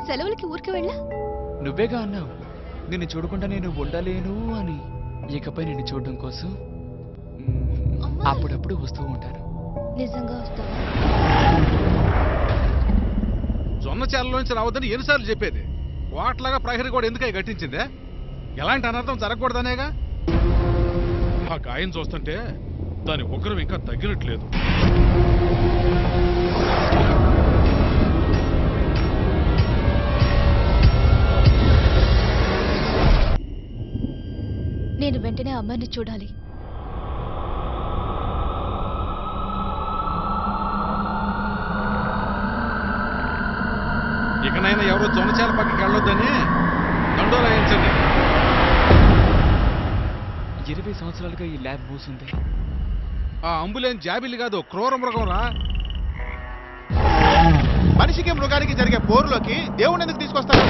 సెలవులకి ఊరికి వెళ్ళా? నువ్వేగా అన్నావు నిన్ను చూడకుండా నేను ఉండలేను అని. ఇకపై నిన్ను చూడడం కోసం అప్పుడప్పుడు వస్తూ ఉంటాను. నిజంగా వస్తావా? జొన్న చేలలోంచి రావద్దని ఎన్నిసార్లు చెప్పేది? వాట్లాగా ప్రహరీ కూడా ఎందుకై కట్టించిందే? ఎలాంటి అనర్థం జరగకూడదనేగా. ఆ గాయం చూస్తుంటే దాని ఉగ్రం ఇంకా తగ్గినట్లేదు. నేను వెంటనే అమ్మాయిని చూడాలి. ఇకనైనా ఎవరో జొన్నచేల పక్కకి వెళ్ళొద్దని దండోలు వేయించండి. 20 సంవత్సరాలుగా ఈ ల్యాబ్ మూసింది. ఆ అంబులెన్స్ జాబిల్లి కాదు, క్రూర మృగం రా. మనిషికి మృగానికి జరిగే పోరులోకి దేవుని ఎందుకు తీసుకొస్తారు?